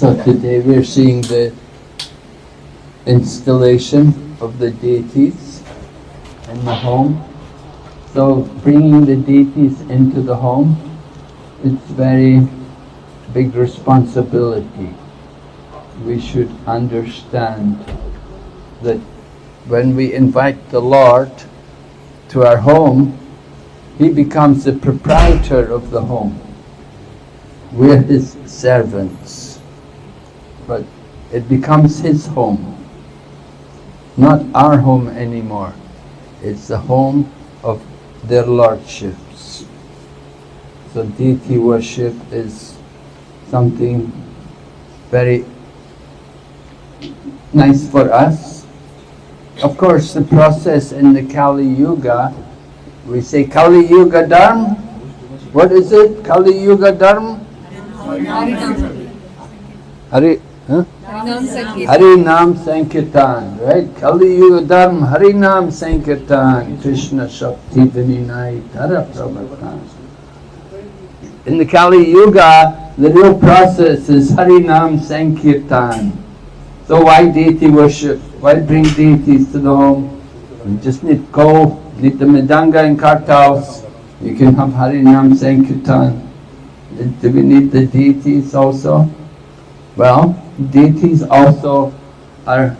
So today we're seeing the installation of the deities in the home. So bringing the deities into the home, it's very big responsibility. We should understand that when we invite the Lord to our home, He becomes the proprietor of the home. We're His servants, but it becomes His home, not our home anymore. It's the home of their lordships. So deity worship is something very nice for us. Of course, the process in the Kali Yuga, we say Kali Yuga Dharma. What is it? Kali Yuga Dharma? Harinam Sankirtan, right? Kali Yuga Dharma, Harinam Sankirtan, Krishna Shakti Vininai Tara Prabhatan. In the Kali Yuga, the real process is Harinam Sankirtan. So why deity worship? Why bring deities to the home? You just need need the Mridanga and Kartals. You can have Harinam Sankirtan. Do we need the deities also? Well, deities also are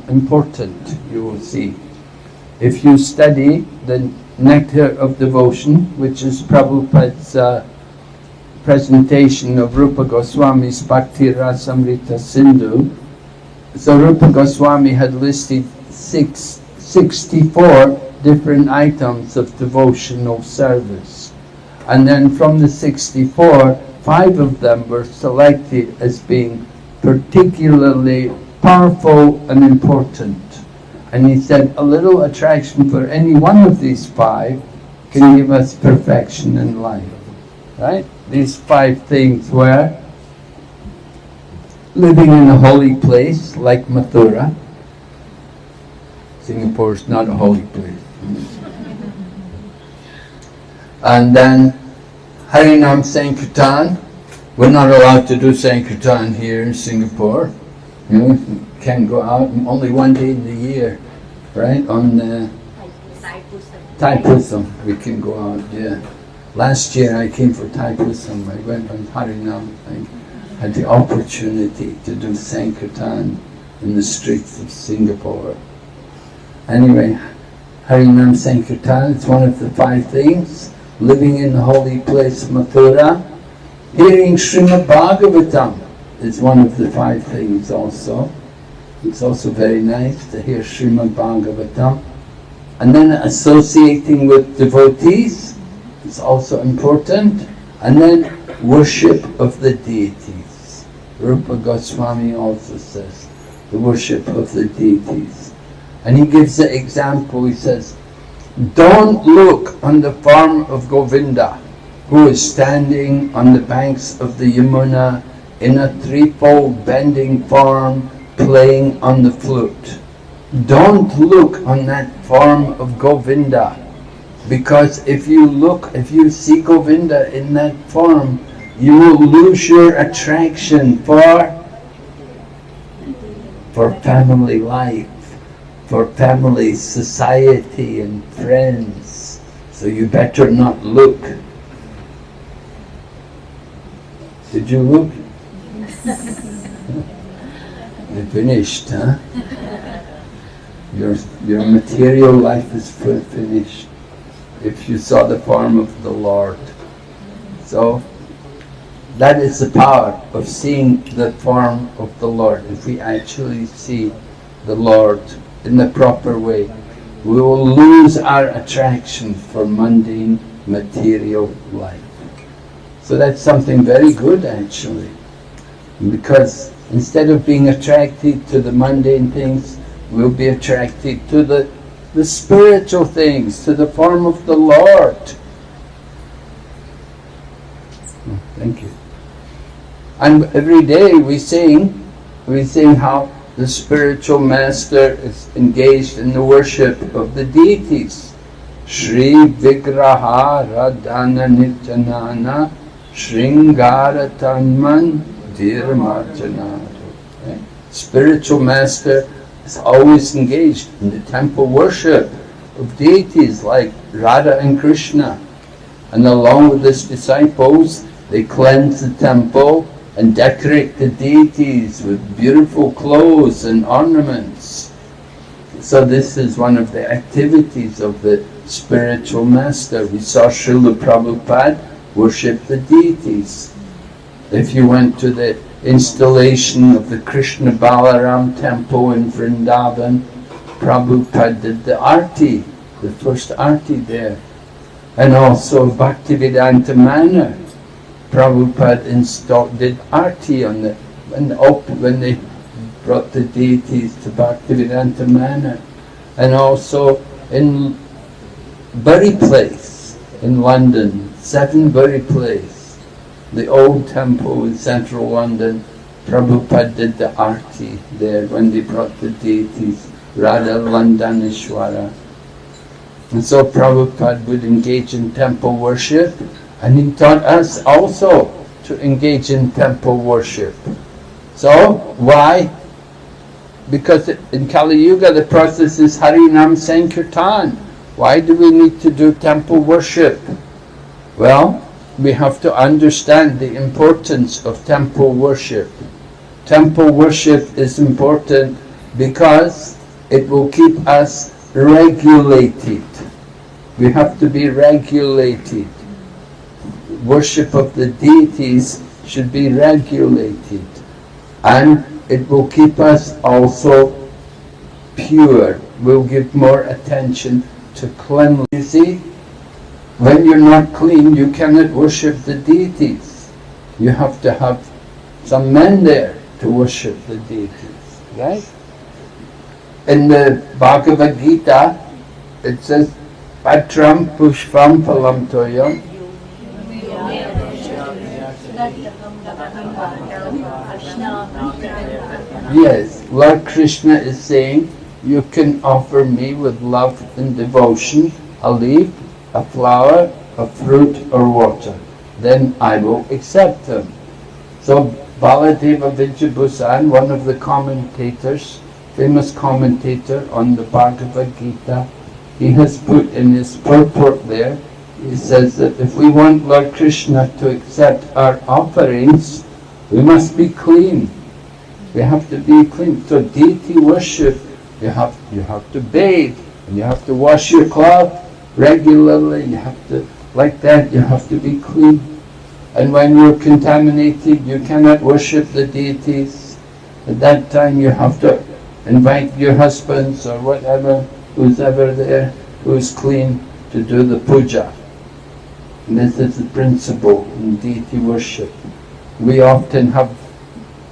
important, you will see. If you study the Nectar of Devotion, which is Prabhupada's presentation of Rupa Goswami's Bhakti Rasamrita Sindhu, so Rupa Goswami had listed 64 different items of devotional service. And then from the 64, 5 of them were selected as being particularly powerful and important. And he said a little attraction for any one of these 5 can give us perfection in life. Right? These 5 things were living in a holy place like Mathura. Singapore is not a holy place. And then Harinam Sankirtan. We're not allowed to do Sankirtan here in Singapore. You can't go out only one day in the year, right? On the Thaipusam we can go out, yeah. Last year I came for Thaipusam. I went on Harinam. I had the opportunity to do Sankirtan in the streets of Singapore. Anyway, Harinam Sankirtan is one of the 5 things. Living in the holy place Mathura. Hearing Srimad Bhagavatam is one of the 5 things also. It's also very nice to hear Srimad Bhagavatam. And then associating with devotees is also important. And then worship of the deities. Rupa Goswami also says the worship of the deities. And he gives the example, he says, don't look on the form of Govinda, who is standing on the banks of the Yamuna in a threefold bending form, playing on the flute. Don't look on that form of Govinda, because if you see Govinda in that form, you will lose your attraction for family life, for family, society and friends. So you better not look. Did you look? You're finished, huh? Your material life is finished if you saw the form of the Lord. So that is the power of seeing the form of the Lord. If we actually see the Lord in the proper way, we will lose our attraction for mundane material life. So that's something very good actually, because instead of being attracted to the mundane things, we'll be attracted to the spiritual things, to the form of the Lord. Oh, thank you. And every day we sing how the spiritual master is engaged in the worship of the deities. Shri Vigraha Radhana Nityanana Shringara Tanman Buddhiramarjana. Right? Spiritual master is always engaged in the temple worship of deities like Radha and Krishna. And along with his disciples, they cleanse the temple and decorate the deities with beautiful clothes and ornaments. So this is one of the activities of the spiritual master. We saw Srila Prabhupada worship the deities. If you went to the installation of the Krishna Balaram temple in Vrindavan, Prabhupada did the arti, the first arti there. And also Bhaktivedanta Manor, Prabhupada did arti on the when they brought the deities to Bhaktivedanta Manor. And also in Bury Place in London, 7 Bury Place, the old temple in central London, Prabhupada did the arti there when they brought the deities, Radha Landaneshwara. And so Prabhupada would engage in temple worship, and he taught us also to engage in temple worship. So, why? Because in Kali Yuga the process is Harinam Sankirtan. Why do we need to do temple worship? Well, we have to understand the importance of temple worship. Temple worship is important because it will keep us regulated. We have to be regulated. Worship of the deities should be regulated, and it will keep us also pure. We'll give more attention to cleanliness. You see, when you're not clean, you cannot worship the deities. You have to have some men there to worship the deities, right? In the Bhagavad Gita, it says, Patram Pushpam Phalam Toyam. Yes, Lord Krishna is saying, you can offer me with love and devotion a leaf, a flower, a fruit or water. Then I will accept them. So Baladeva Vijayabhusan, one of the commentators, famous commentator on the Bhagavad Gita, he has put in his purport there, he says that if we want Lord Krishna to accept our offerings, we must be clean. We have to be clean. So deity worship, you have to bathe, and you have to wash your cloth regularly, you have to, like that, you have to be clean. And when you're contaminated, you cannot worship the deities. At that time you have to invite your husbands or whatever, who's ever there, who's clean, to do the puja. And this is the principle in deity worship. We often have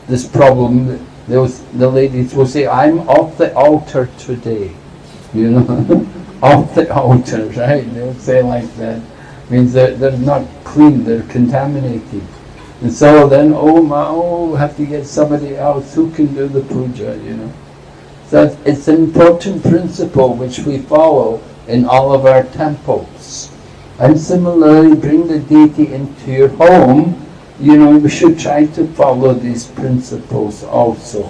this problem. The ladies will say, I'm off the altar today. You know, off the altar, right? They'll say like that. Means they're not clean, they're contaminated. And so then, we have to get somebody else who can do the puja, you know. So it's an important principle which we follow in all of our temples. And similarly, bring the deity into your home, you know, we should try to follow these principles also.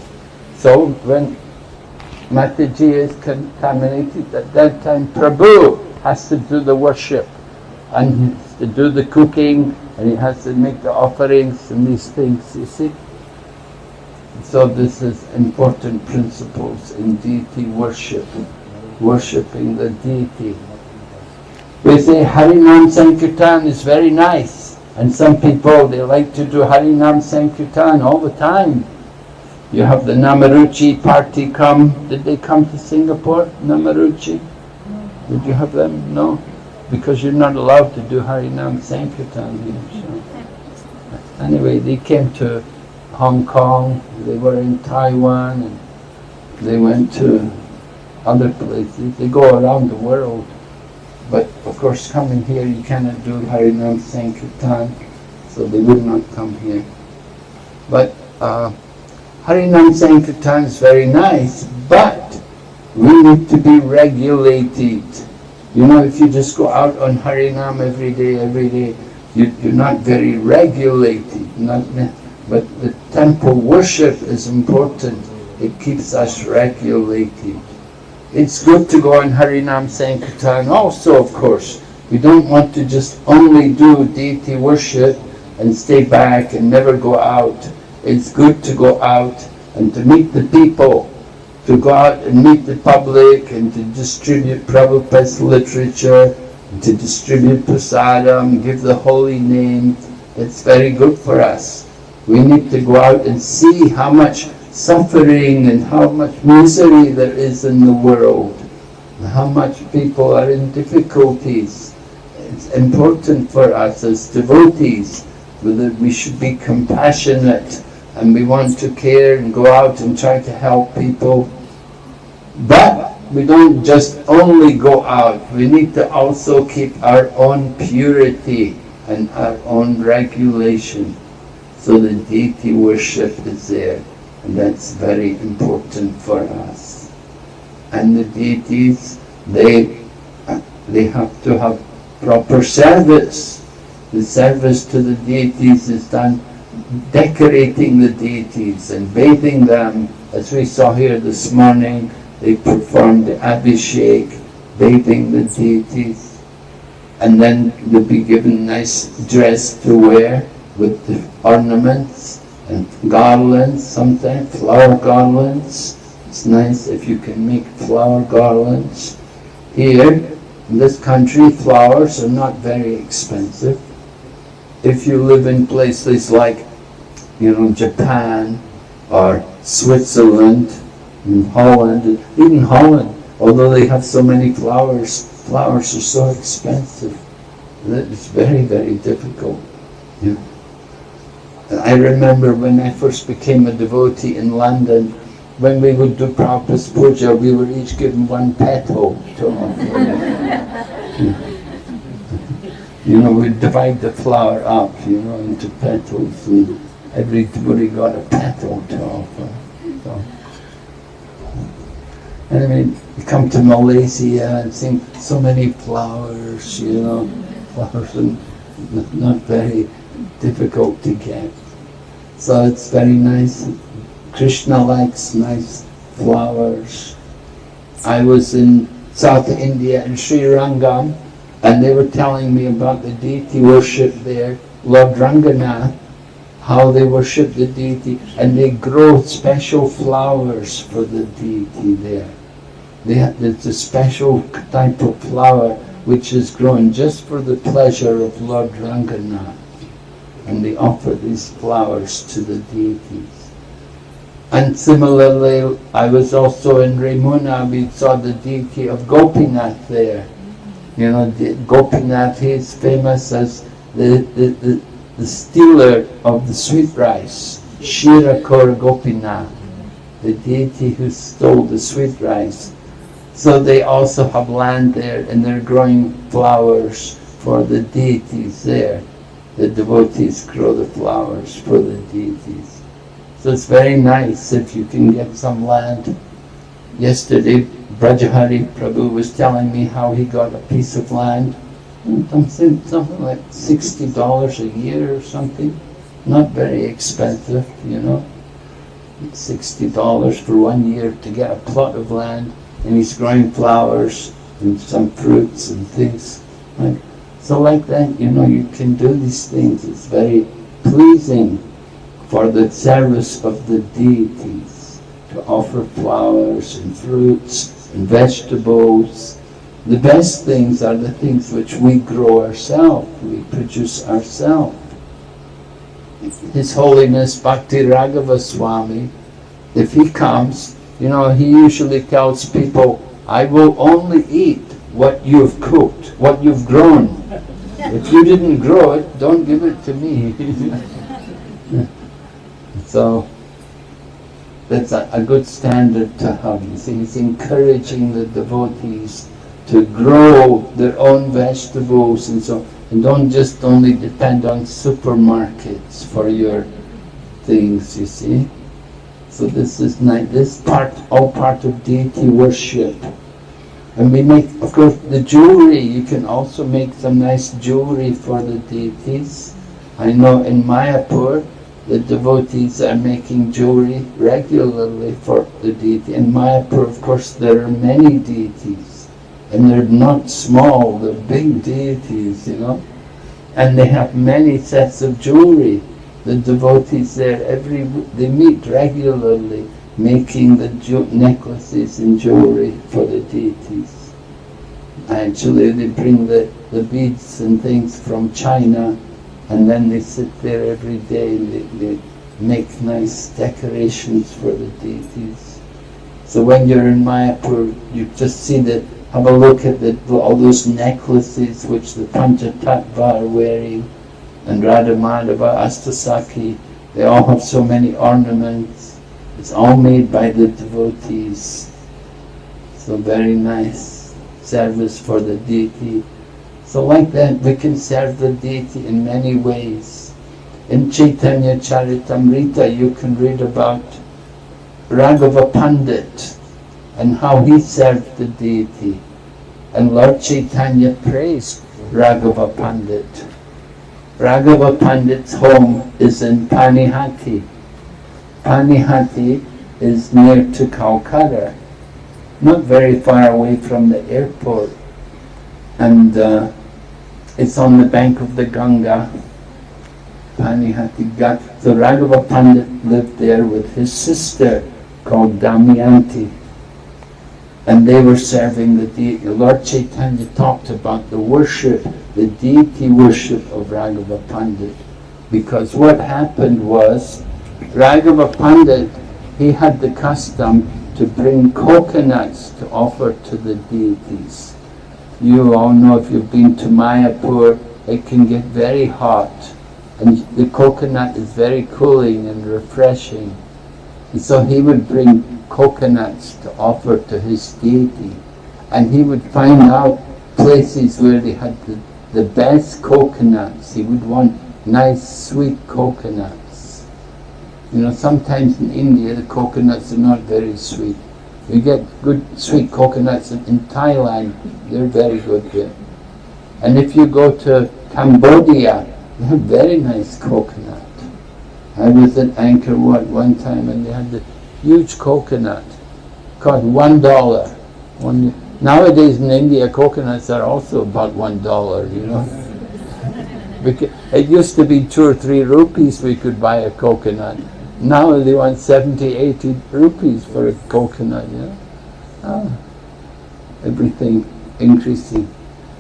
So when Mataji is contaminated, at that time Prabhu has to do the worship, and he has to do the cooking, and he has to make the offerings and these things, you see. So this is important principles in deity worship, worshipping the deity. We say Harinam Sankirtan is very nice, and some people, they like to do Harinam Sankirtan all the time. You have the Namaruchi party come. Did they come to Singapore, Namaruchi? Did you have them? No? Because you're not allowed to do Harinam Sankirtan here. So. Anyway, they came to Hong Kong, they were in Taiwan, and they went to other places. They go around the world. But of course, coming here, you cannot do Harinam Sankirtan, so they would not come here. But Harinam Sankirtan is very nice, but we need to be regulated. You know, if you just go out on Harinam every day, you're not very regulated. But temple worship is important. It keeps us regulated. It's good to go in Harinam Sankirtan also, of course. We don't want to just only do deity worship and stay back and never go out. It's good to go out and to meet the people, to go out and meet the public and to distribute Prabhupada's literature, and to distribute prasadam, give the holy name. It's very good for us. We need to go out and see how much suffering and how much misery there is in the world, and how much people are in difficulties. It's important for us as devotees that we should be compassionate and we want to care and go out and try to help people. But we don't just only go out, we need to also keep our own purity and our own regulation. So the deity worship is there, and that's very important for us. And the deities, they have to have proper service. The service to the deities is done decorating the deities and bathing them. As we saw here this morning, they performed the abhishek, bathing the deities, and then they'll be given nice dress to wear with the ornaments and garlands, sometimes flower garlands. It's nice if you can make flower garlands. Here, in this country, flowers are not very expensive. If you live in places like, Japan or Switzerland and Holland, even Holland, although they have so many flowers, flowers are so expensive that it's very, very difficult. I remember when I first became a devotee in London, when we would do Prabhupada's puja, we were each given one petal to offer. We'd divide the flower up, into petals, and everybody got a petal to offer. So, and I mean, you come to Malaysia and see so many flowers, flowers are not very difficult to get. So it's very nice. Krishna likes nice flowers. I was in South India in Sri Rangam, and they were telling me about the deity worship there, Lord Ranganath, how they worship the deity, and they grow special flowers for the deity there. There's a special type of flower which is grown just for the pleasure of Lord Ranganath, and they offer these flowers to the deities. And similarly, I was also in Remuna, we saw the deity of Gopinath there. Gopinath, he is famous as the stealer of the sweet rice, Shirakor Gopinath, the deity who stole the sweet rice. So they also have land there, and they're growing flowers for the deities there. The devotees grow the flowers for the deities. So it's very nice if you can get some land. Yesterday, Brajahari Prabhu was telling me how he got a piece of land, something like $60 a year or something. Not very expensive, $60 for 1 year to get a plot of land, and he's growing flowers and some fruits and things. So like that, you can do these things. It's very pleasing for the service of the deities to offer flowers and fruits and vegetables. The best things are the things which we grow ourselves, we produce ourselves. His Holiness Bhakti Raghava Swami, if he comes, he usually tells people, I will only eat what you've cooked, what you've grown. If you didn't grow it, don't give it to me. So that's a good standard to have. You see, he's encouraging the devotees to grow their own vegetables and so, and don't just only depend on supermarkets for your things, you see. So this is nice. This all part of deity worship. And we make, of course, the jewelry. You can also make some nice jewelry for the deities. I know in Mayapur, the devotees are making jewelry regularly for the deity. In Mayapur, of course, there are many deities, and they're not small, they're big deities, you know, and they have many sets of jewelry. The devotees there, they meet regularly, making the necklaces and jewelry for the deities. Actually, they bring the beads and things from China, and then they sit there every day and they make nice decorations for the deities. So when you're in Mayapur, you just have a look at all those necklaces which the Panchatattva are wearing, and Radha Madhava, Astasaki, they all have so many ornaments. It's all made by the devotees. So very nice service for the deity. So like that, we can serve the deity in many ways. In Chaitanya Charitamrita, you can read about Raghava Pandit and how he served the deity. And Lord Chaitanya praised Raghava Pandit. Raghava Pandit's home is in Panihati. Panihati is near to Calcutta, not very far away from the airport. And it's on the bank of the Ganga, Panihati Ghat. So Raghava Pandit lived there with his sister called Damayanti. And they were serving the deity. Lord Chaitanya talked about the worship, the deity worship of Raghava Pandit. Because what happened was, Raghava Pandit, he had the custom to bring coconuts to offer to the deities. You all know, if you've been to Mayapur, it can get very hot. And the coconut is very cooling and refreshing. And so he would bring coconuts to offer to his deity. And he would find out places where they had the best coconuts. He would want nice, sweet coconuts. You know, sometimes in India the coconuts are not very sweet. You get good sweet coconuts in Thailand, they're very good there. And if you go to Cambodia, they have very nice coconut. I was at Angkor Wat one time and they had the huge coconut, cost $1. Nowadays in India, coconuts are also about $1, you know. It used to be 2 or 3 rupees we could buy a coconut. Now they want 70, 80 rupees for a coconut, you know. Everything increasing.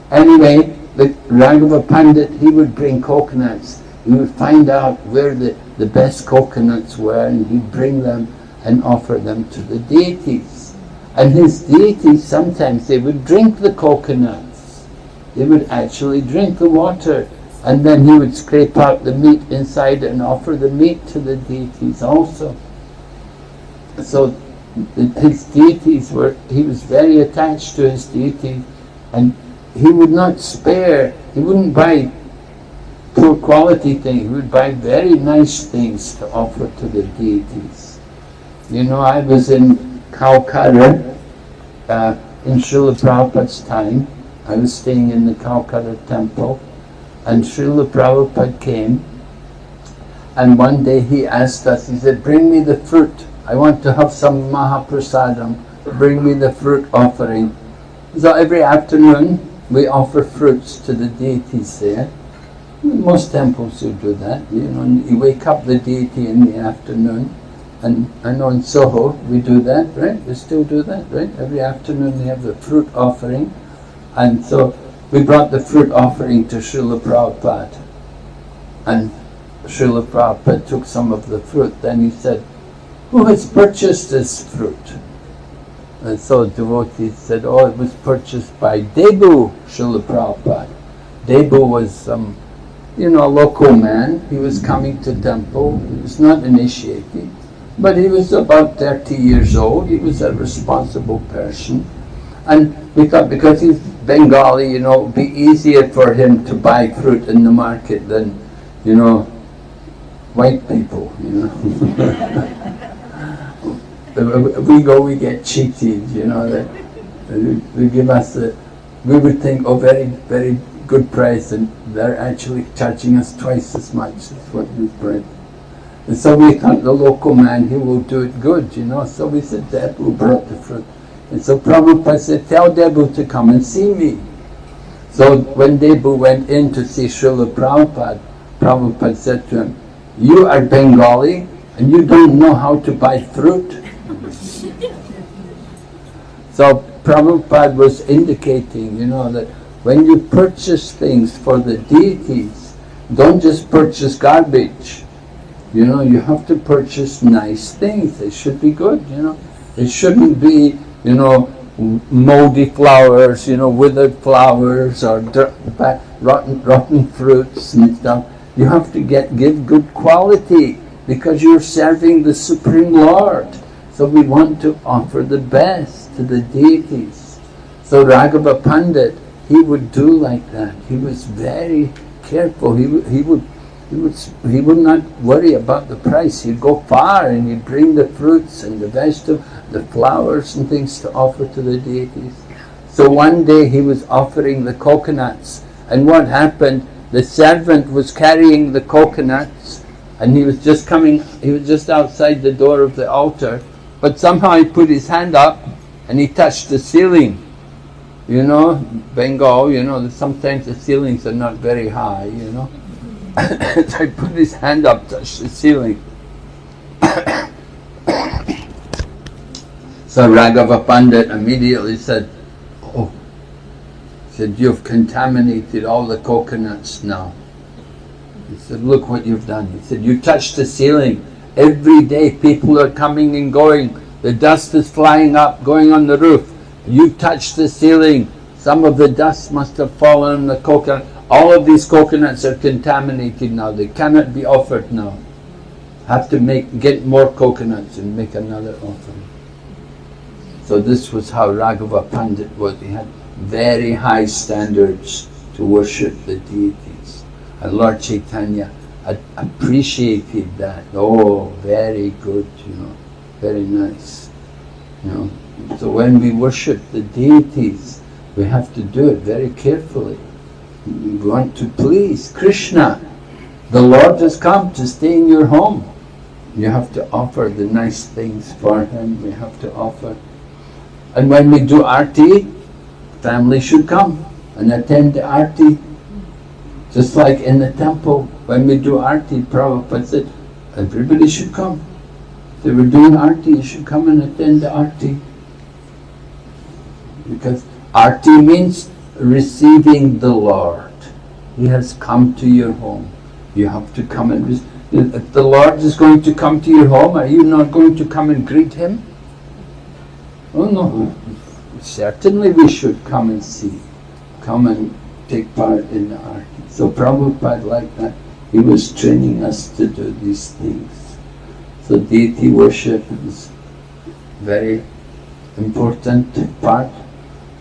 Anyway, the Raghava Pandit, he would bring coconuts. He would find out where the best coconuts were, and he'd bring them and offer them to the deities. And his deities, sometimes they would drink the coconuts. They would actually drink the water, and then he would scrape out the meat inside and offer the meat to the deities also. So his deities he was very attached to his deity, and he would not spare, he wouldn't buy poor quality things, he would buy very nice things to offer to the deities. You know, I was in Calcutta in Srila Prabhupada's time. I was staying in the Calcutta temple, and Srila Prabhupada came, and one day he asked us, he said, bring me the fruit, I want to have some Mahaprasadam, bring me the fruit offering. So every afternoon we offer fruits to the deities there. Most temples will do that, you know, you wake up the deity in the afternoon. And I know in Soho we do that, right? We still do that, right? Every afternoon they have the fruit offering. And so we brought the fruit offering to Srila Prabhupada. And Srila Prabhupada took some of the fruit. Then he said, who has purchased this fruit? And so devotees said, oh, it was purchased by Debu, Srila Prabhupada. Debu was some, a local man. He was coming to temple. He was not initiated. But he was about 30 years old. He was a responsible person. And we thought, because he's Bengali, it would be easier for him to buy fruit in the market than, white people, We go, we get cheated, that they give us we would think, oh, very, very good price, and they're actually charging us twice as much as what we bring. And so we thought the local man, he will do it good, you know. So we said, Debu brought the fruit. And so Prabhupada said, tell Debu to come and see me. So when Debu went in to see Srila Prabhupada, Prabhupada said to him, you are Bengali and you don't know how to buy fruit? So Prabhupada was indicating, you know, that when you purchase things for the deities, don't just purchase garbage. You know, you have to purchase nice things. They should be good, you know. It shouldn't be, you know, moldy flowers, you know, withered flowers or rotten fruits and stuff. You have to give good quality because you're serving the Supreme Lord. So we want to offer the best to the deities. So Raghava Pandit, he would do like that. He was very careful. He would not worry about the price. He'd go far and he'd bring the fruits and the vegetables, the flowers and things to offer to the deities. So one day he was offering the coconuts, and what happened, the servant was carrying the coconuts and he was just outside the door of the altar, but somehow he put his hand up and he touched the ceiling. You know, Bengal, you know, sometimes the ceilings are not very high, you know. So he put his hand up, touched the ceiling. So Raghava Pandit immediately said, oh, he said, you've contaminated all the coconuts now. He said, look what you've done. He said, you touched the ceiling. Every day people are coming and going. The dust is flying up, going on the roof. You touched the ceiling. Some of the dust must have fallen on the coconut. All of these coconuts are contaminated now. They cannot be offered now. Have to get more coconuts and make another offering. So this was how Raghava Pandit was. He had very high standards to worship the deities. And Lord Chaitanya appreciated that. Oh, very good, you know, very nice. You know. So when we worship the deities, we have to do it very carefully. We want to please Krishna. The Lord has come to stay in your home. You have to offer the nice things for Him. We have to offer. And when we do arti, family should come and attend the arti. Just like in the temple, when we do arti, Prabhupada said, everybody should come. If they were doing arti, you should come and attend the arti. Because arti means receiving the Lord. He has come to your home. You have to come and receive. If the Lord is going to come to your home, are you not going to come and greet Him? Oh no, certainly we should come and see, come and take part in the arti. So Prabhupada like that, he was training us to do these things. So deity worship is very important part.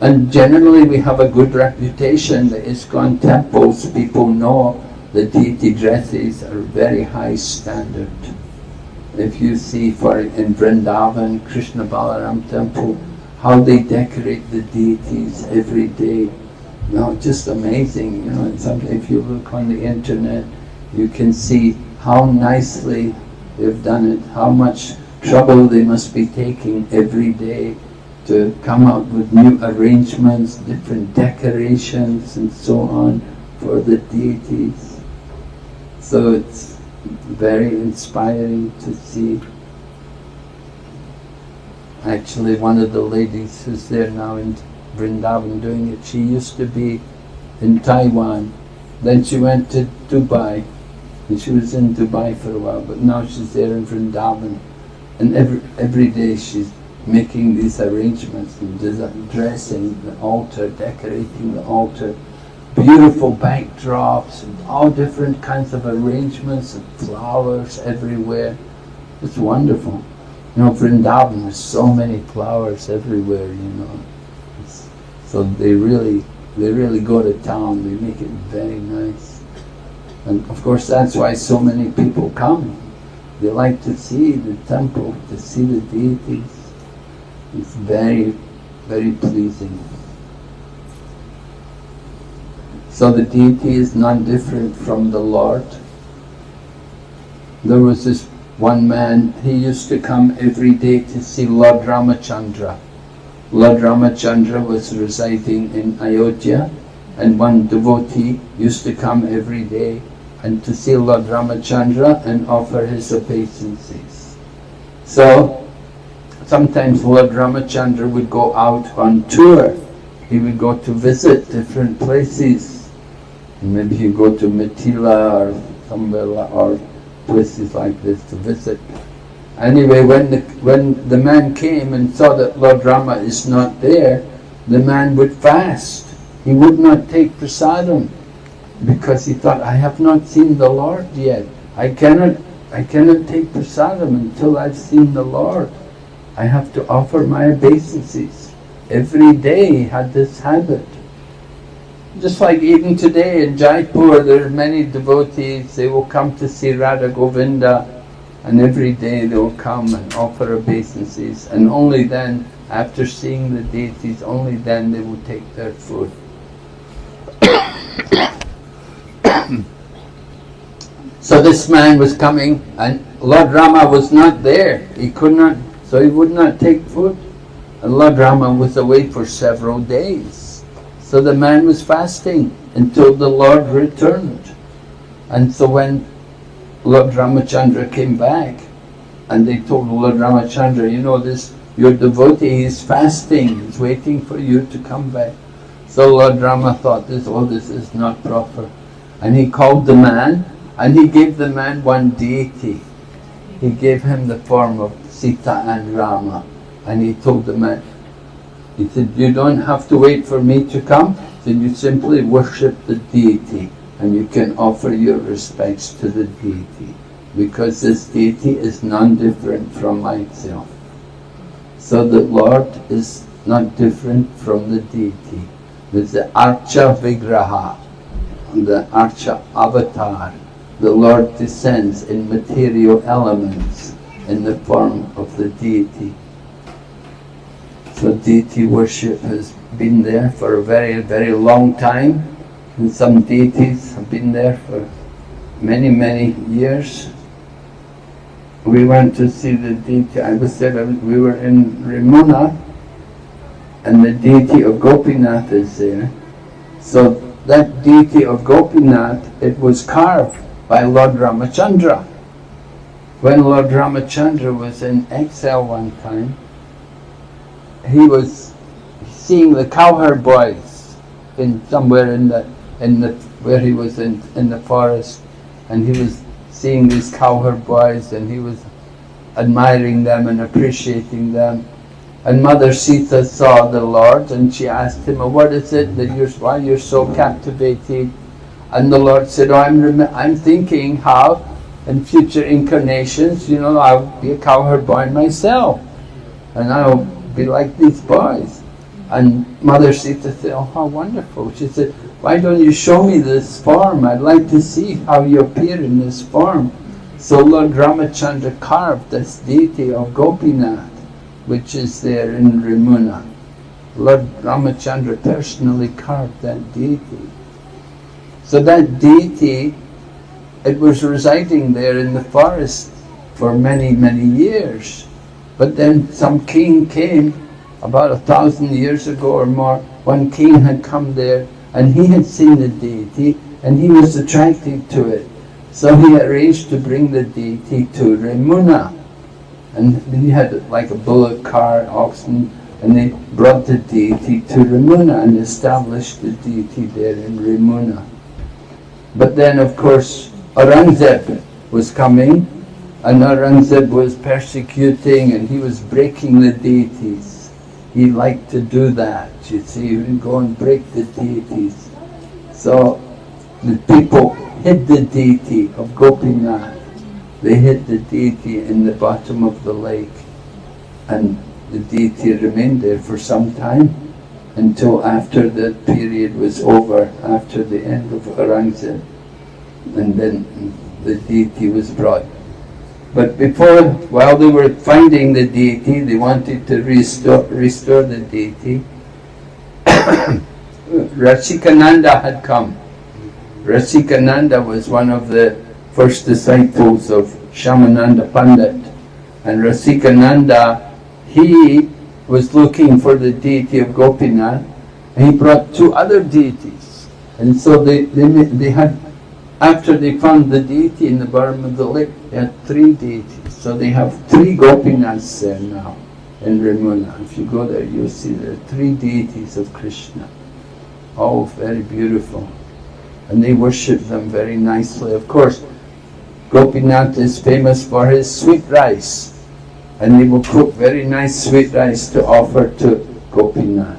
And generally we have a good reputation. The ISKCON temples, people know the deity dresses are very high standard. If you see in Vrindavan, Krishna Balaram temple, how they decorate the deities every day. You know, just amazing. You know, if you look on the internet, you can see how nicely they've done it, how much trouble they must be taking every day to come up with new arrangements, different decorations and so on for the deities. So it's very inspiring to see. Actually, one of the ladies who's there now in Vrindavan doing it, she used to be in Taiwan. Then she went to Dubai, and she was in Dubai for a while, but now she's there in Vrindavan. And every day she's making these arrangements and dressing the altar, decorating the altar, beautiful backdrops, and all different kinds of arrangements and flowers everywhere. It's wonderful. You know, Vrindavan, there's so many flowers everywhere, you know. So they really go to town, they make it very nice. And of course that's why so many people come. They like to see the temple, to see the deities. It's very, very pleasing. So the deity is not different from the Lord. there was this one man, he used to come every day to see Lord Ramachandra. Lord Ramachandra was residing in Ayodhya, and one devotee used to come every day and to see Lord Ramachandra and offer his obeisances. So sometimes Lord Ramachandra would go out on tour. He would go to visit different places. Maybe he'd go to Mithila or somewhere or places like this to visit. Anyway, when the man came and saw that Lord Rama is not there, the man would fast. He would not take prasadam because he thought, I have not seen the Lord yet. I cannot take prasadam until I've seen the Lord. I have to offer my obeisances. Every day he had this habit. Just like even today in Jaipur, there are many devotees, they will come to see Radha Govinda, and every day they will come and offer obeisances, and only then, after seeing the deities, only then they will take their food. So this man was coming, and Lord Rama was not there. He could not, so he would not take food. And Lord Rama was away for several days. So the man was fasting until the Lord returned. And so when Lord Ramachandra came back, and they told Lord Ramachandra, you know, this, your devotee is fasting, he's waiting for you to come back. So Lord Rama thought, this is not proper. And he called the man, and he gave the man one deity. He gave him the form of Sita and Rama. And he told the man, he said, you don't have to wait for me to come. He said, you simply worship the deity, and you can offer your respects to the deity, because this deity is non-different from myself. So the Lord is not different from the deity. There's the Archa Vigraha, the Archa avatar. The Lord descends in material elements in the form of the deity. So deity worship has been there for a very, very long time, and some deities have been there for many, many years. We went to see the deity, we were in Ramuna, and the deity of Gopinath is there. So that deity of Gopinath, it was carved by Lord Ramachandra. When Lord Ramachandra was in exile one time, he was seeing the cowherd boys in somewhere where he was in the forest, and he was seeing these cowherd boys, and he was admiring them and appreciating them. And Mother Sita saw the Lord, and she asked him, what is it that why you're so captivated? And the Lord said, I'm thinking how in future incarnations, I'll be a cowherd boy myself, and I'll be like these boys. And Mother Sita said, oh, how wonderful. She said, why don't you show me this form? I'd like to see how you appear in this form. So Lord Ramachandra carved this deity of Gopinath, which is there in Ramuna. Lord Ramachandra personally carved that deity. So that deity, it was residing there in the forest for many, many years. But then some king came, about 1,000 years ago or more. One king had come there, and he had seen the deity, and he was attracted to it. So he arranged to bring the deity to Ramuna. And he had like a bullock cart, oxen, and they brought the deity to Ramuna and established the deity there in Ramuna. But then, of course, Aurangzeb was coming, and Aurangzeb was persecuting, and he was breaking the deities. He liked to do that, you see, he would go and break the deities. So the people hid the deity of Gopinath. They hid the deity in the bottom of the lake, and the deity remained there for some time, until after the period was over, after the end of Aurangzeb, and then the deity was brought. But while they were finding the deity, they wanted to restore the deity. Rasikananda had come. Rasikananda was one of the first disciples of Shyamananda Pandit. And Rasikananda, he was looking for the deity of Gopinath, and he brought 2 other deities. And so they had, after they found the deity in the bottom of the lake, they had 3 deities. So they have 3 Gopinaths there now in Ramuna. If you go there, you'll see there are 3 deities of Krishna. All very beautiful. And they worship them very nicely. Of course, Gopinath is famous for his sweet rice. And they will cook very nice sweet rice to offer to Gopinath.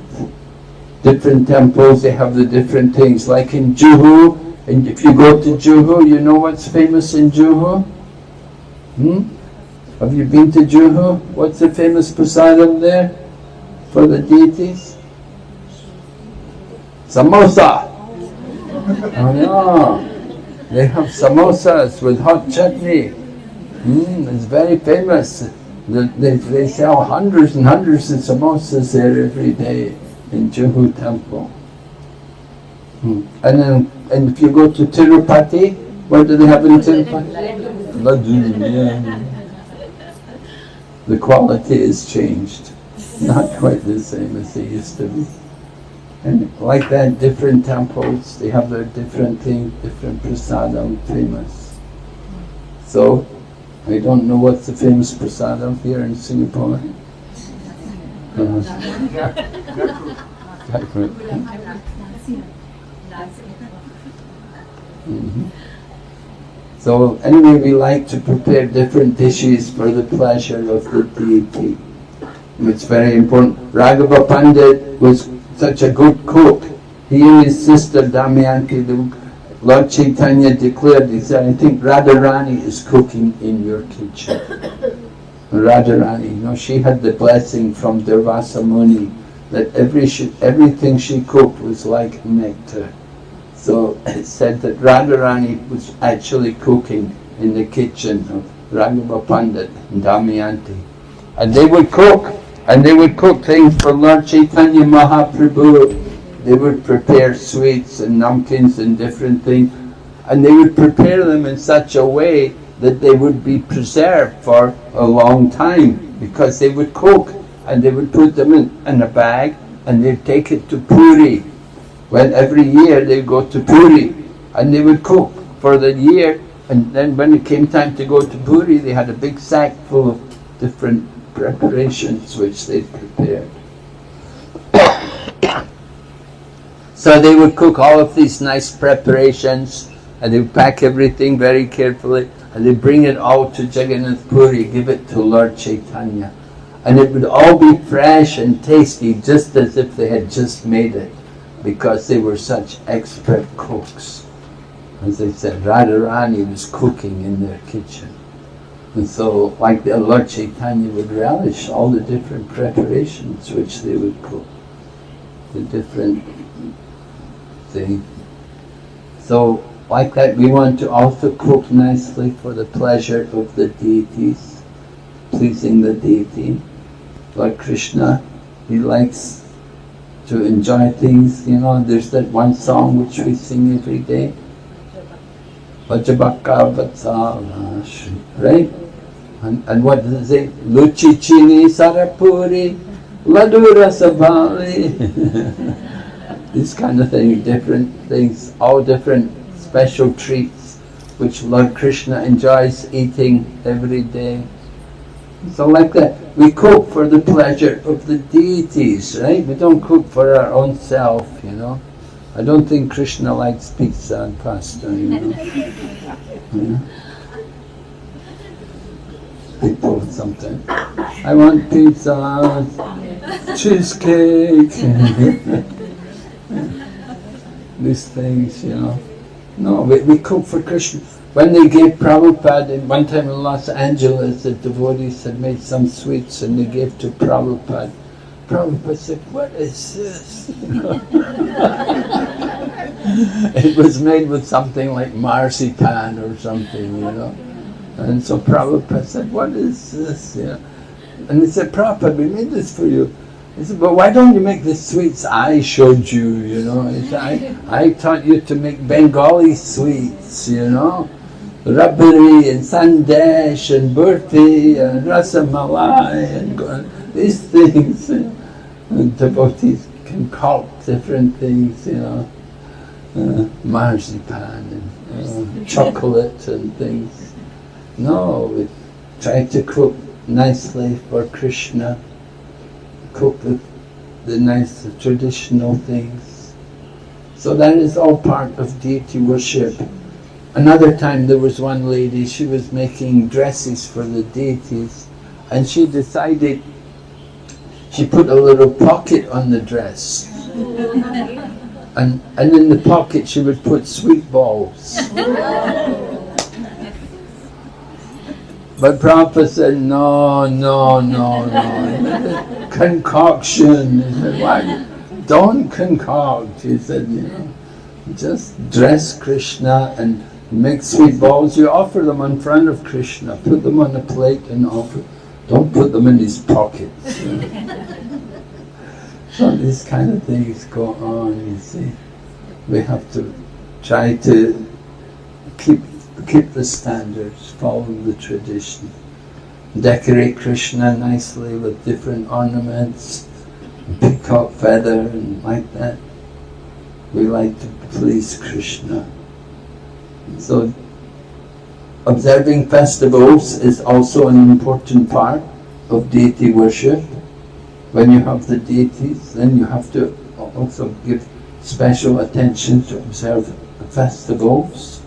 Different temples, they have the different things. Like in Juhu, and if you go to Juhu, you know what's famous in Juhu? Have you been to Juhu? What's the famous prasadam there for the deities? Samosa! Oh no! They have samosas with hot chutney. It's very famous. They sell hundreds and hundreds of samosas there every day in Juhu temple. And if you go to Tirupati, what do they have in Tirupati? Laddu, yeah. The quality has changed. Not quite the same as they used to be. And like that, different temples, they have their different things, different prasadam famous. So, I don't know what's the famous prasadam here in Singapore. So anyway, we like to prepare different dishes for the pleasure of the deity. It's very important. Raghava Pandit was such a good cook. He and his sister Damayanti, Lord Chaitanya declared, he said, I think Radharani is cooking in your kitchen. Radharani, she had the blessing from Durvasa Muni that everything she cooked was like nectar. So it said that Radharani was actually cooking in the kitchen of Raghava Pandit and Damayanti. And they would cook things for Lord Chaitanya Mahaprabhu. They would prepare sweets and namkins and different things, and they would prepare them in such a way that they would be preserved for a long time, because they would cook and they would put them in a bag and they'd take it to Puri. Well, every year they'd go to Puri and they would cook for the year, and then when it came time to go to Puri, they had a big sack full of different preparations which they'd prepared. So they would cook all of these nice preparations, and they would pack everything very carefully, and they bring it all to Jagannath Puri, give it to Lord Chaitanya. And it would all be fresh and tasty, just as if they had just made it, because they were such expert cooks. As I said, Radharani was cooking in their kitchen. And so, like the Lord Chaitanya would relish all the different preparations which they would cook, the different things. So, like that, we want to also cook nicely for the pleasure of the deities, pleasing the deity. Lord Krishna, he likes to enjoy things, there's that one song which we sing every day, Vajabaka Vatsala, right? And what does it say? Luchi Chini Sarapuri, Ladura Sabali. This kind of thing, different things, all different special treats which Lord Krishna enjoys eating every day. So like that, we cook for the pleasure of the deities, right? We don't cook for our own self, I don't think Krishna likes pizza and pasta, People sometimes, I want pizza, cheesecake, these things, No, we cook for Krishna. When they gave Prabhupada, one time in Los Angeles, the devotees had made some sweets and they gave to Prabhupada. Prabhupada said, what is this? It was made with something like marzipan or something, And so Prabhupada said, what is this? And they said, Prabhupada, we made this for you. He said, but why don't you make the sweets I showed you, He said, I taught you to make Bengali sweets, Rabari and Sandesh and Burti and Rasamalai and these things. And devotees concoct different things, marzipan and chocolate and things. No, we try to cook nicely for Krishna, cook the nice traditional things. So that is all part of deity worship. Another time there was one lady, she was making dresses for the deities, and she decided, she put a little pocket on the dress, and in the pocket she would put sweet balls. But Prabhupada said, no, concoction. He said, why? Don't concoct. He said, just dress Krishna and make sweet balls. You offer them in front of Krishna, put them on a plate and offer. Don't put them in his pockets. So these kind of things go on, you see. We have to try to keep the standards, follow the tradition. Decorate Krishna nicely with different ornaments, peacock feather and like that. We like to please Krishna. So observing festivals is also an important part of deity worship. When you have the deities, then you have to also give special attention to observe the festivals.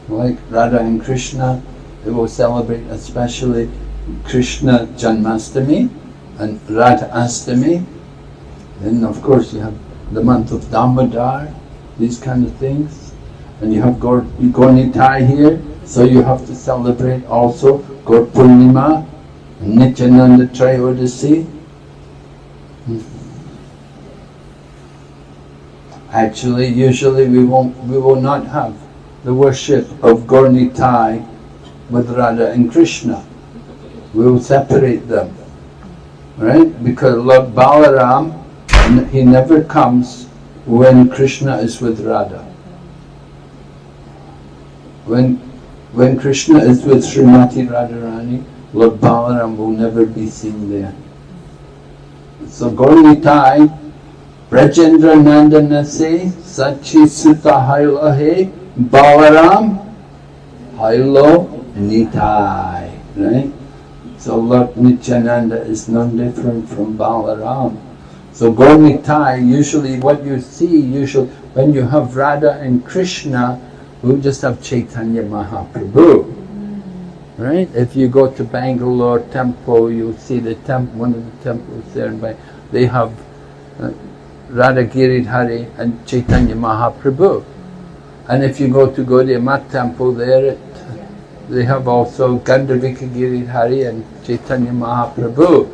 Like Radha and Krishna, they will celebrate especially Krishna Janmastami and Radha Astami. Then of course you have the month of Damodar, these kind of things. And you have Gaur-Nitai here, so you have to celebrate also Gaur Purnima and Nityananda Trayodasi. Actually, usually we will not have the worship of Gaur-Nitai with Radha and Krishna. We will separate them, right? Because Lord Balaram, he never comes when Krishna is with Radha. When Krishna is with Srimati Radharani, Lord Balaram will never be seen there. So Gaur-Nitai, Brajendra Nandanase, Sachi Sutta Hailahe, Balaram, Hailo Nitai, right? So Lord Nityananda is no different from Balaram. So Gaur-Nitai, usually what you see, when you have Radha and Krishna, we'll just have Chaitanya Mahaprabhu, right? If you go to Bangalore temple, you'll see the one of the temples there, they have Radha Giridhari and Chaitanya Mahaprabhu. And if you go to Gaudiya Math temple there, they have also Gandharvika Giridhari and Chaitanya Mahaprabhu.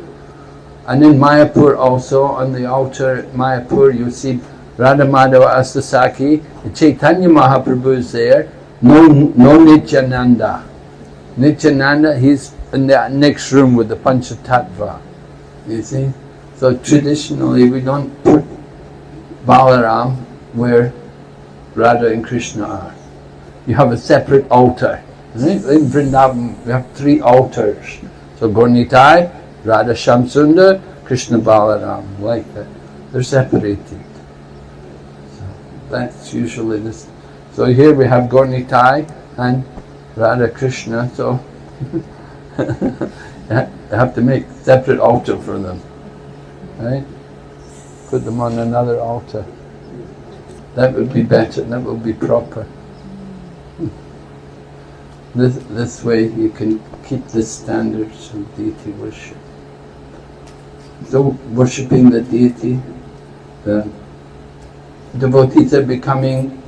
And in Mayapur also, on the altar at Mayapur, you see Radha Madhava Astasaki, Chaitanya Mahaprabhu is there, no Nityananda. Nityananda, he's in the next room with the Panchatattva, you see. So traditionally we don't put Balaram where Radha and Krishna are. You have a separate altar. Right? In Vrindavan we have 3 altars. So Gaur-Nitai, Radha Shamsundar, Krishna Balaram, like that. They're separated. That's usually this. So here we have Gaur-Nitai and Radha Krishna, so you have to make separate altar for them, right? Put them on another altar. That would be better, that would be proper. This way you can keep the standards of deity worship. So worshipping the deity, the devotees are becoming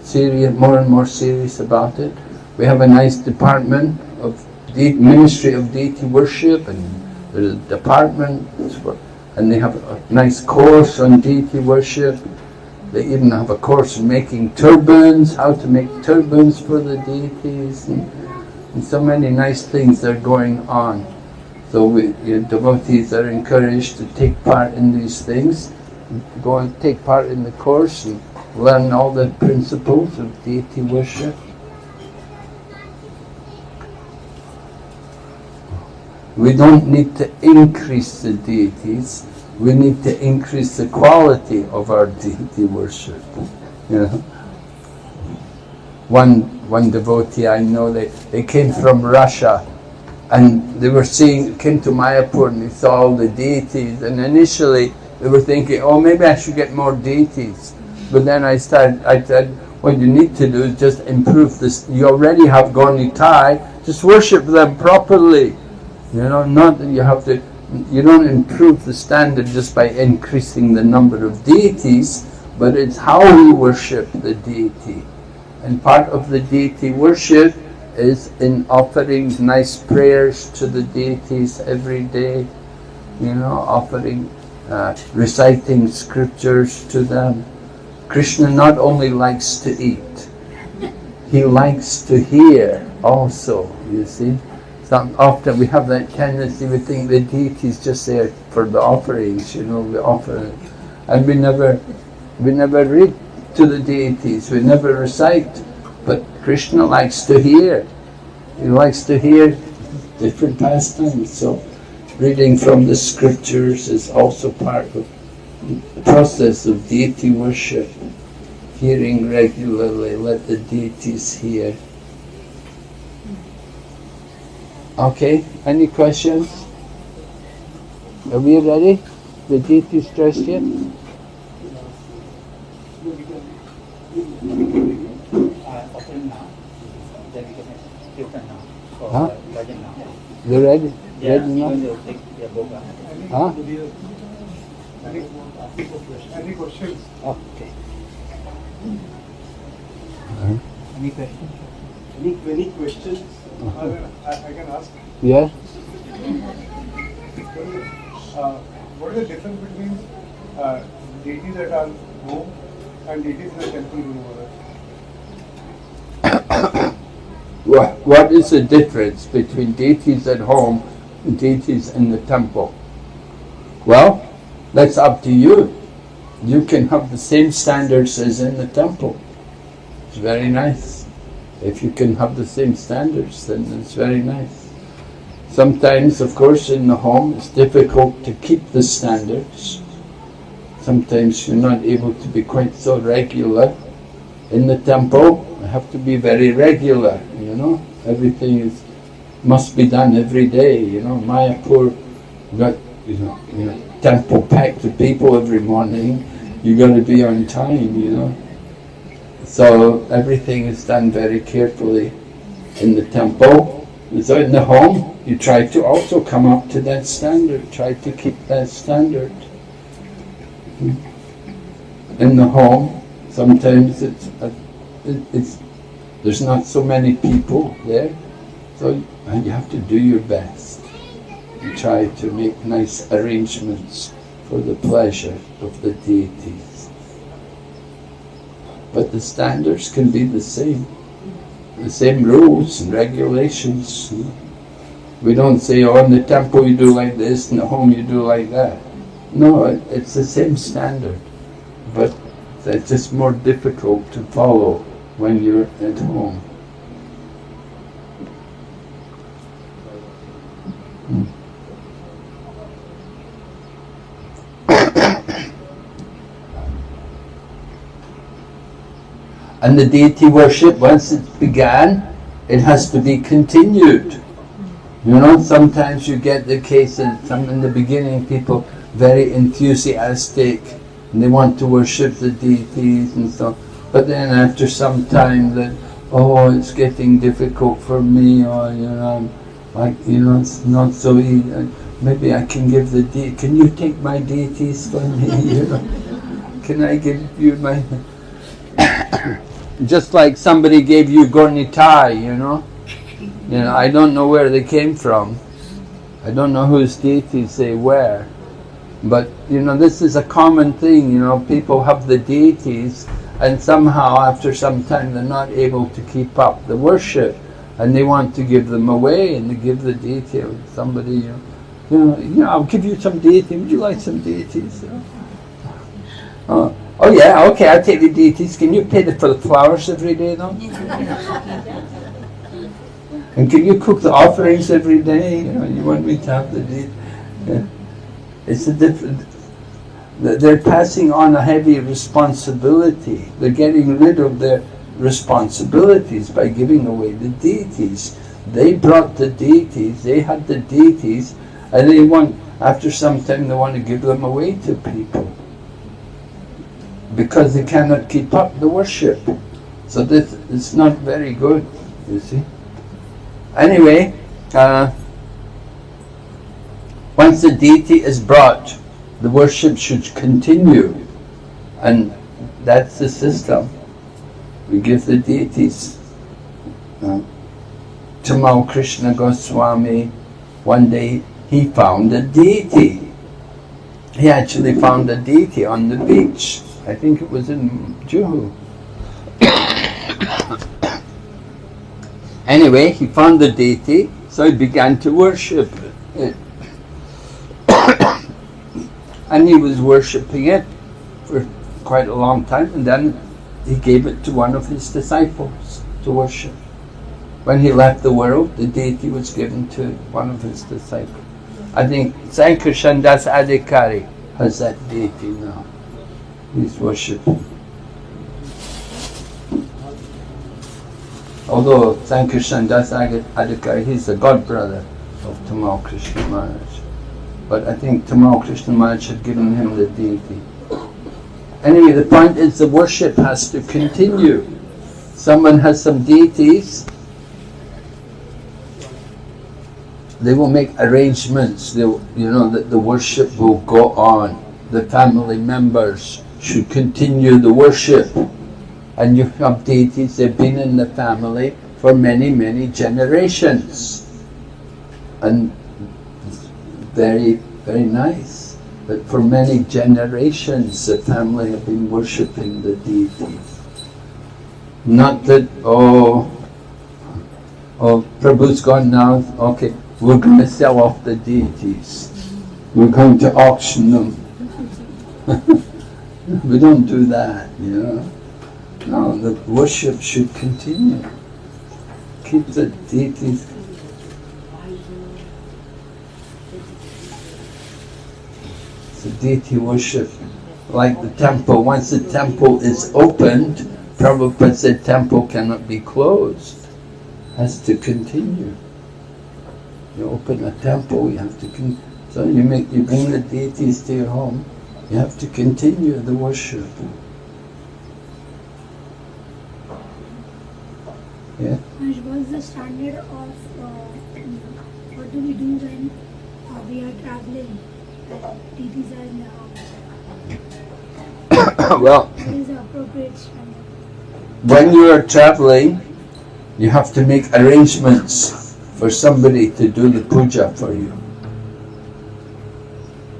serious, more and more serious about it. We have a nice department of Ministry of Deity Worship, and there's a department, and they have a nice course on deity worship. They even have a course in making turbans, how to make turbans for the deities, and so many nice things are going on. So devotees are encouraged to take part in these things, go and take part in the course and learn all the principles of deity worship. We don't need to increase the deities, we need to increase the quality of our deity worship. You know? One devotee I know, they came from Russia, and they were came to Mayapur and they saw all the deities, and initially they were thinking, oh, maybe I should get more deities. But then I said, what you need to do is just improve this. You already have Gaunitai, just worship them properly. You know, not that you don't improve the standard just by increasing the number of deities, but it's how we worship the deity. And part of the deity worship is in offering nice prayers to the deities every day, you know, offering, reciting scriptures to them. Krishna not only likes to eat, he likes to hear also, you see. Often we have that tendency, we think the deity is just there for the offerings, you know, we offer it. And we never read to the deities, we never recite. But Krishna likes to hear. He likes to hear different pastimes. So reading from the scriptures is also part of the process of deity worship. Hearing regularly, let the deities hear. Okay, any questions? Are we ready? The deities dressed yet? Huh? You ready? Ready now? Huh? Any questions? Okay. Any questions? Any questions? I can ask. Yeah. What is the difference between deities at our home and deities in the temple, Guru Maharaj? What is the difference between deities at home and deities in the temple? Well, that's up to you. You can have the same standards as in the temple. It's very nice. If you can have the same standards, then it's very nice. Sometimes, of course, in the home it's difficult to keep the standards. Sometimes you're not able to be quite so regular. In the temple, you have to be very regular, you know. Everything must be done every day, you know. Mayapur, got you know, temple packed with people every morning. You got to be on time, you know. So everything is done very carefully in the temple. So in the home, you try to also come up to that standard. Try to keep that standard. In the home, sometimes there's not so many people there, so you have to do your best and try to make nice arrangements for the pleasure of the deities. But the standards can be the same rules and regulations. We don't say, oh, in the temple you do like this, in the home you do like that. No, it's the same standard, but it's just more difficult to follow when you're at home. And the deity worship, once it's began, it has to be continued. You know, sometimes you get the case that in the beginning people very enthusiastic and they want to worship the deities and so on. But then after some time that, oh, it's getting difficult for me, or you know, it's not so easy. Maybe I can give the deity. Can you take my deities for me? You know? Can I give you my? Just like somebody gave you Gornitai, you know. I don't know where they came from. I don't know whose deities they were. But this is a common thing. People have the deities, and somehow after some time they're not able to keep up the worship, and they want to give them away, and they give the deity to somebody. I'll give you some deity. Would you like some deities? Oh yeah, okay, I'll take the deities. Can you pay for the flowers every day though? And can you cook the offerings every day? You know, you want me to have the deity? Yeah. It's a different. They're passing on a heavy responsibility. They're getting rid of their responsibilities by giving away the deities. They brought the deities, they had the deities, and they want, after some time, they want to give them away to people because they cannot keep up the worship. So this is not very good, you see. Anyway, once the deity is brought, the worship should continue, and that's the system. We give the deities. Tamal Krishna Goswami, one day he found a deity. He actually found a deity on the beach. I think it was in Juhu. Anyway, he found the deity, so he began to worship it. And he was worshipping it for quite a long time, and then he gave it to one of his disciples to worship. When he left the world, the deity was given to one of his disciples. I think Sankarshan Das Adhikari has that deity now. He's worshipping. Although Sankarshan Das Adhikari, he's the god brother of Tamal Krishna Maharaj. But I think Tamal Krishna Maharaj had given him the deity. Anyway, the point is the worship has to continue. Someone has some deities, they will make arrangements, that the worship will go on. The family members should continue the worship. And you have deities, they've been in the family for many, many generations. And it's very, very nice. But for many generations the family have been worshipping the deities. Not that, Prabhu's gone now, okay, we're going to sell off the deities. We're going to auction them. We don't do that, you know. No, the worship should continue. Keep the deities. It's a deity worship. Like the temple, once the temple is opened, Prabhupada said temple cannot be closed. It has to continue. You open a temple, you have to so you bring the deities to your home, you have to continue the worship. Yeah? What's the standard of what do we do when we are traveling and deities are in the house? Well, what is the appropriate standard? When you are traveling, you have to make arrangements for somebody to do the puja for you.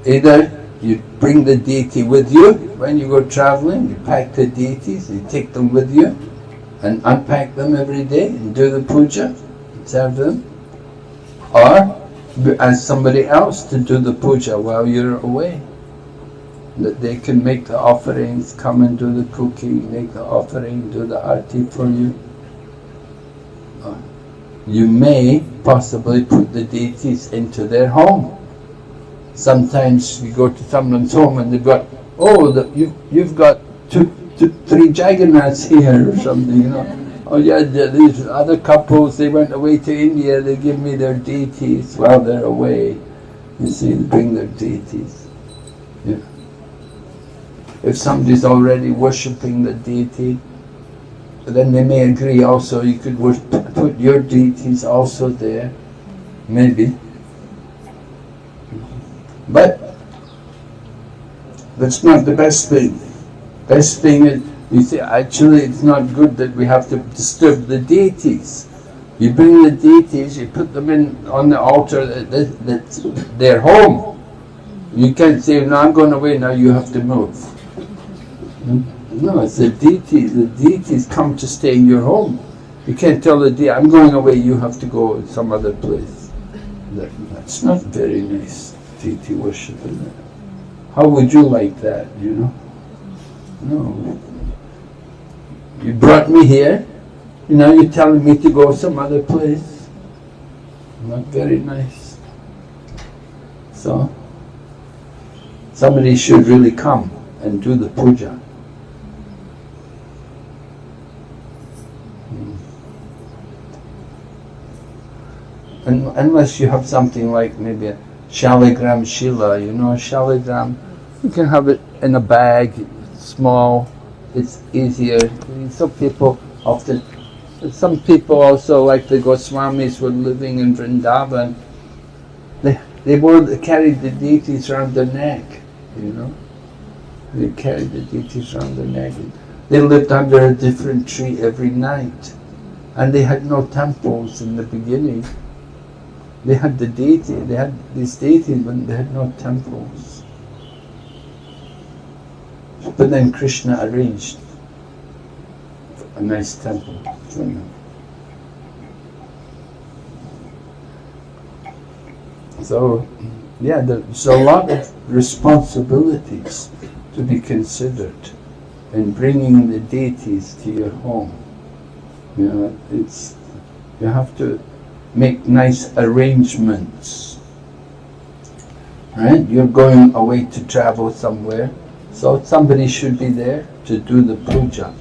Either you bring the deity with you when you go traveling, you pack the deities, you take them with you and unpack them every day and do the puja, serve them. Or ask somebody else to do the puja while you're away. That they can make the offerings, come and do the cooking, make the offering, do the arti for you. You may possibly put the deities into their home. Sometimes you go to someone's home and they've got, you've got three Jagannaths here or something, you know. Oh yeah, these other couples, they went away to India, they give me their deities while they're away. You see, they bring their deities. Yeah. If somebody's already worshipping the deity, then they may agree also, you could put your deities also there, maybe. But that's not the best thing. Best thing is, you see, actually it's not good that we have to disturb the deities. You bring the deities, you put them on the altar, that's their home. You can't say, no, I'm going away, now you have to move. No, it's the deity. The deities come to stay in your home. You can't tell the deity, I'm going away, you have to go some other place. That's not very nice, deity worship, is it? How would you like that, you know? No. You brought me here, now you're telling me to go some other place. Not very nice. So, somebody should really come and do the puja. And unless you have something like maybe a shaligram shila, you know, a shaligram, you can have it in a bag, small, it's easier. Some people often, some people also, like the Goswamis were living in Vrindavan, they carried the deities around their neck, you know. They carried the deities around their neck. They lived under a different tree every night. And they had no temples in the beginning. They had the deity, they had these deities, but they had no temples. But then Krishna arranged a nice temple for them. So, yeah, there's a lot of responsibilities to be considered in bringing the deities to your home. You know, you have to make nice arrangements. Right? You're going away to travel somewhere, so somebody should be there to do the puja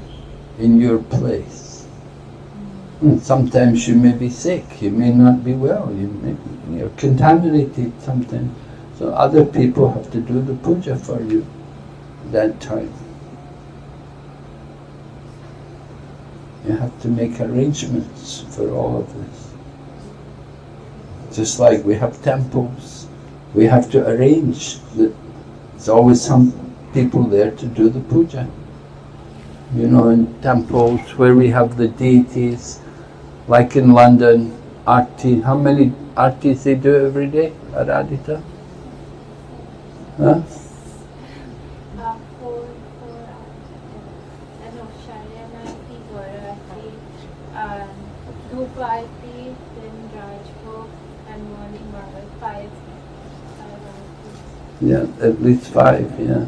in your place. And sometimes you may be sick, you may not be well, you're contaminated sometimes. So other people have to do the puja for you that time. You have to make arrangements for all of this. Just like we have temples, we have to arrange that there's always some people there to do the puja. You know, in temples where we have the deities, like in London, Arti, how many Artis they do every day, Aradhita? Huh? 4 no, Sharyamati, Gaurati, Dhupa Arti, then Rajbhog, and morning Bhagat, 5 Artis. Yeah, at least 5, yeah.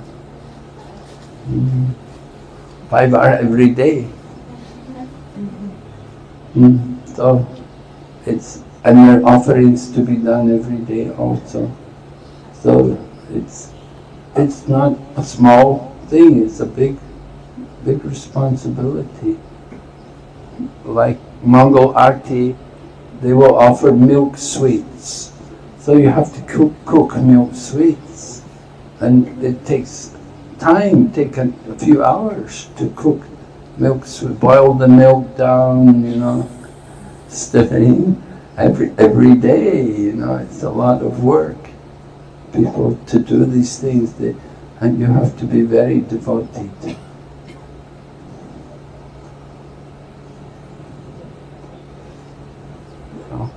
5 are every day. So and there are offerings to be done every day also. So it's not a small thing, it's a big responsibility. Like Mangal Arti, they will offer milk sweets. So you have to cook milk sweets. And it takes time, a few hours to cook milk sweet, boil the milk down, you know, stirring every day, you know, it's a lot of work. People to do these things, and you have to be very devoted.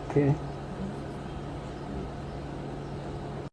Okay.